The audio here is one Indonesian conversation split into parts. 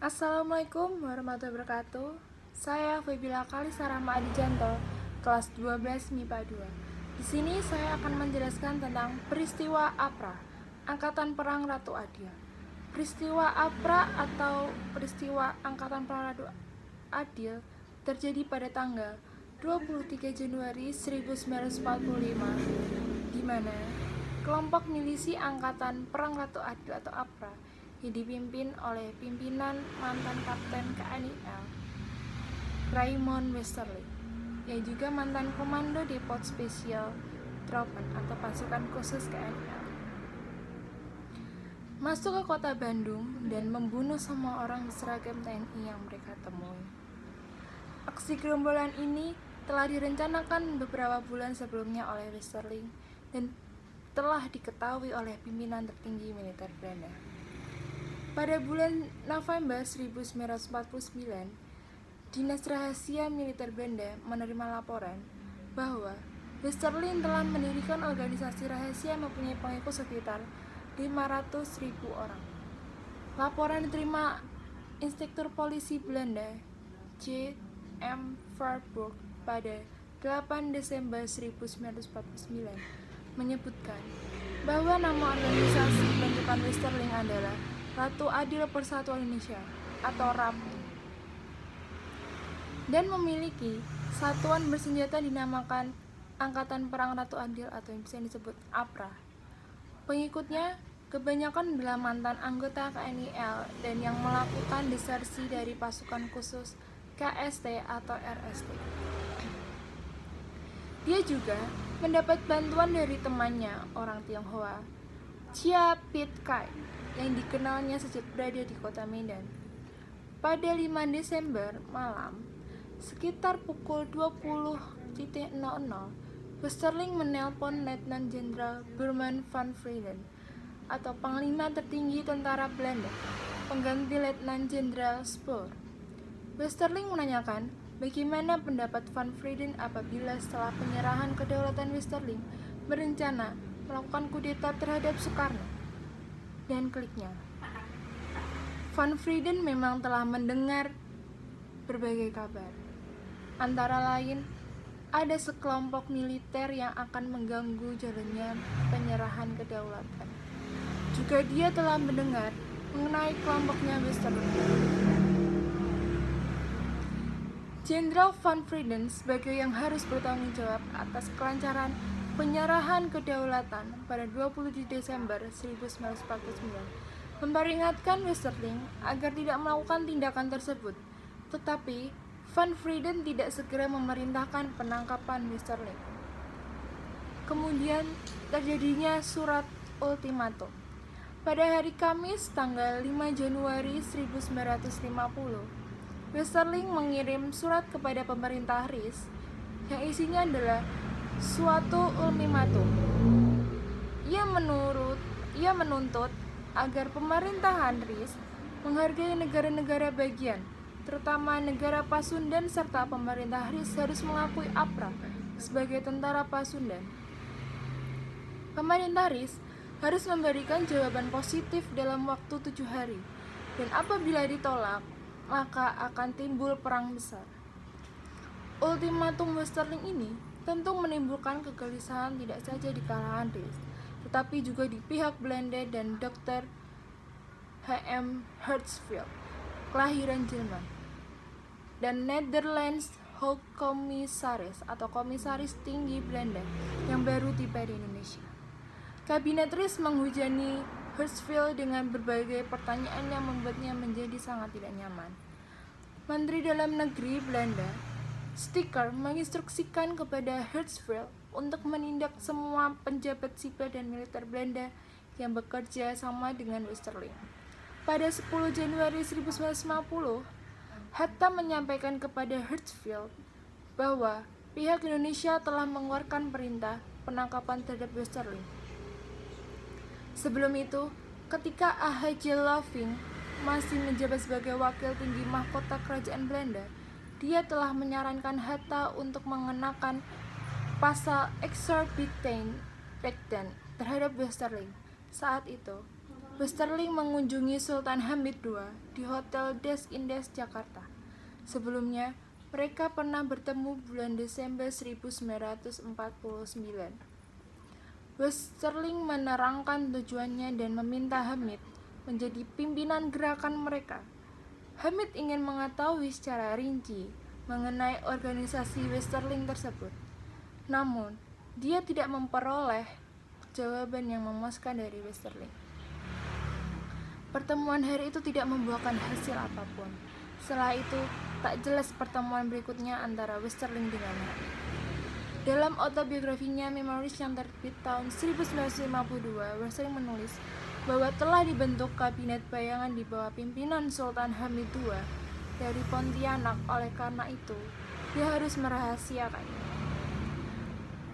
Assalamualaikum warahmatullahi wabarakatuh. Saya Febila Kalisarama Adijanto, kelas 12 MIPA 2. Di sini saya akan menjelaskan tentang peristiwa APRA, Angkatan Perang Ratu Adil. Peristiwa APRA atau peristiwa Angkatan Perang Ratu Adil terjadi pada tanggal 23 Januari 1945, di mana kelompok milisi Angkatan Perang Ratu Adil atau APRA yang dipimpin oleh pimpinan mantan Kapten KNIL Raymond Westerling, yang juga mantan Komando Depot Special Troepen atau pasukan khusus KNIL, masuk ke kota Bandung dan membunuh semua orang berseragam TNI yang mereka temui. Aksi gerombolan ini telah direncanakan beberapa bulan sebelumnya oleh Westerling dan telah diketahui oleh pimpinan tertinggi militer Belanda. Pada bulan November 1949, Dinas Rahasia Militer Belanda menerima laporan bahwa Westerling telah mendirikan organisasi rahasia yang mempunyai pengikut sekitar 500.000 orang. Laporan diterima Inspektur Polisi Belanda J. M. Verburg pada 8 Desember 1949 menyebutkan bahwa nama organisasi bentukan Westerling adalah Ratu Adil Persatuan Indonesia atau RAPI, dan memiliki satuan bersenjata dinamakan Angkatan Perang Ratu Adil atau yang bisa disebut APRA. Pengikutnya kebanyakan adalah mantan anggota KNIL dan yang melakukan desersi dari pasukan khusus KST atau RST. Dia juga mendapat bantuan dari temannya orang Tionghoa, Chia Pit Kai, yang dikenalnya sejak berada di kota Medan. Pada 5 Desember malam, sekitar pukul 20.00, Westerling menelpon Letnan Jenderal Burman van Frieden atau Panglima Tertinggi Tentara Belanda, pengganti Letnan Jenderal Spoor. Westerling menanyakan bagaimana pendapat van Frieden apabila setelah penyerahan kedaulatan Westerling berencana melakukan kudeta terhadap Soekarno. Dan kliknya, Van Frieden memang telah mendengar berbagai kabar. Antara lain, ada sekelompok militer yang akan mengganggu jalannya penyerahan kedaulatan. Juga dia telah mendengar mengenai kelompoknya Westerling. Jenderal Van Frieden sebagai yang harus bertanggung jawab atas kelancaran penyerahan kedaulatan pada 27 Desember 1949 memperingatkan Westerling agar tidak melakukan tindakan tersebut, tetapi Van Frieden tidak segera memerintahkan penangkapan Westerling. Kemudian terjadinya surat ultimatum. Pada hari Kamis tanggal 5 Januari 1950, Westerling mengirim surat kepada pemerintah RIS yang isinya adalah suatu ultimatum. Ia menuntut agar pemerintahan RIS menghargai negara-negara bagian, terutama negara Pasundan, serta pemerintah RIS harus mengakui APRA sebagai tentara Pasundan. Pemerintah RIS harus memberikan jawaban positif dalam waktu 7 hari, dan apabila ditolak, maka akan timbul perang besar. Ultimatum Westerling ini tentu menimbulkan kegelisahan tidak saja di kalangan RIS, tetapi juga di pihak Belanda dan Dr. H.M. Hertzfeld, kelahiran Jerman, dan Netherlands Hoogcommissaris atau Komisaris Tinggi Belanda yang baru tiba di Indonesia. Kabinet RIS menghujani Hertzfeld dengan berbagai pertanyaan yang membuatnya menjadi sangat tidak nyaman. Menteri Dalam Negeri Belanda Sticker menginstruksikan kepada Hertzfeld untuk menindak semua penjabat sipil dan militer Belanda yang bekerja sama dengan Westerling. Pada 10 Januari 1950, Hatta menyampaikan kepada Hertzfeld bahwa pihak Indonesia telah mengeluarkan perintah penangkapan terhadap Westerling. Sebelum itu, ketika A.H.J. Loving masih menjabat sebagai wakil tinggi mahkota kerajaan Belanda, dia telah menyarankan Hatta untuk mengenakan pasal exorbitant terhadap Westerling. Saat itu, Westerling mengunjungi Sultan Hamid II di Hotel Des Indes, Jakarta. Sebelumnya, mereka pernah bertemu bulan Desember 1949. Westerling menerangkan tujuannya dan meminta Hamid menjadi pimpinan gerakan mereka. Hamid ingin mengetahui secara rinci mengenai organisasi Westerling tersebut. Namun, dia tidak memperoleh jawaban yang memuaskan dari Westerling. Pertemuan hari itu tidak membuahkan hasil apapun. Setelah itu, tak jelas pertemuan berikutnya antara Westerling dengan Hamid. Dalam autobiografinya Memories yang terbit tahun 1952, Westerling menulis bahwa telah dibentuk kabinet bayangan di bawah pimpinan Sultan Hamid II dari Pontianak. Oleh karena itu, dia harus merahasiakannya.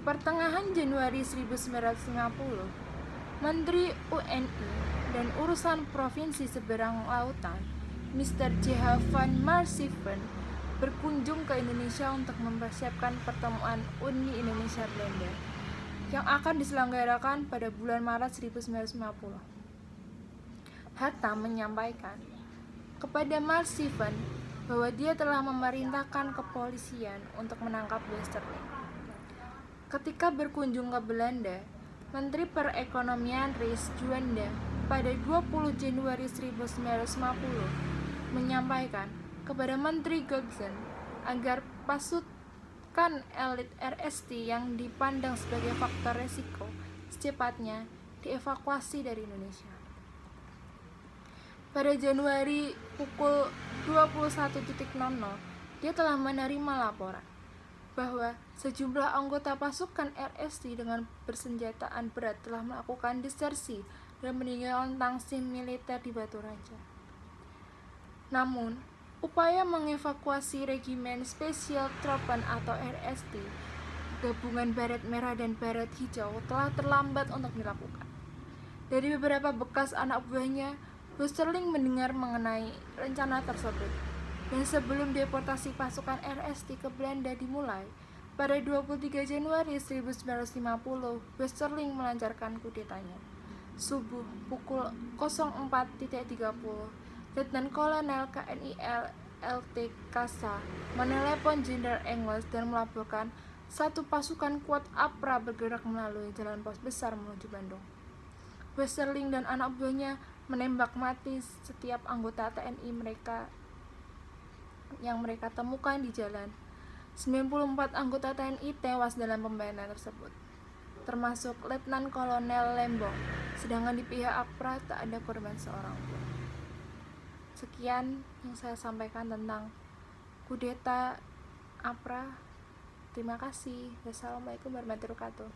Pertengahan Januari 1950, Menteri UNI dan Urusan Provinsi Seberang Lautan, Mr. J.H. van Marsieven, berkunjung ke Indonesia untuk mempersiapkan pertemuan Uni Indonesia Belanda yang akan diselenggarakan pada bulan Maret 1950. Hatta menyampaikan kepada Marsieven bahwa dia telah memerintahkan kepolisian untuk menangkap Westerling. Ketika berkunjung ke Belanda, Menteri Perekonomian Rhys Juanda pada 20 Januari 1950 menyampaikan kepada Menteri Gogsen agar pasukan elit RST yang dipandang sebagai faktor resiko secepatnya dievakuasi dari Indonesia. Pada Januari pukul 21.00, dia telah menerima laporan bahwa sejumlah anggota pasukan RST dengan bersenjataan berat telah melakukan desersi dan meninggalkan tangsim militer di Batu Raja. Namun, upaya mengevakuasi Regimen Spesial Troepen atau RST, gabungan Baret Merah dan Baret Hijau, telah terlambat untuk dilakukan. Dari beberapa bekas anak buahnya, Westerling mendengar mengenai rencana tersebut. Dan sebelum deportasi pasukan RST ke Belanda dimulai, pada 23 Januari 1950, Westerling melancarkan kudetanya. Subuh pukul 04.30, Letnan Kolonel KNI LT Kasa menelepon Jenderal Engels dan melaporkan satu pasukan kuat APRA bergerak melalui jalan pos besar menuju Bandung. Westerling dan anak buahnya menembak mati setiap anggota TNI mereka yang mereka temukan di jalan. 94 anggota TNI tewas dalam pembayaran tersebut, termasuk Letnan Kolonel Lembong, sedangkan di pihak APRA tak ada korban seorang pun. Sekian yang saya sampaikan tentang kudeta APRA. Terima kasih. Wassalamualaikum warahmatullahi wabarakatuh.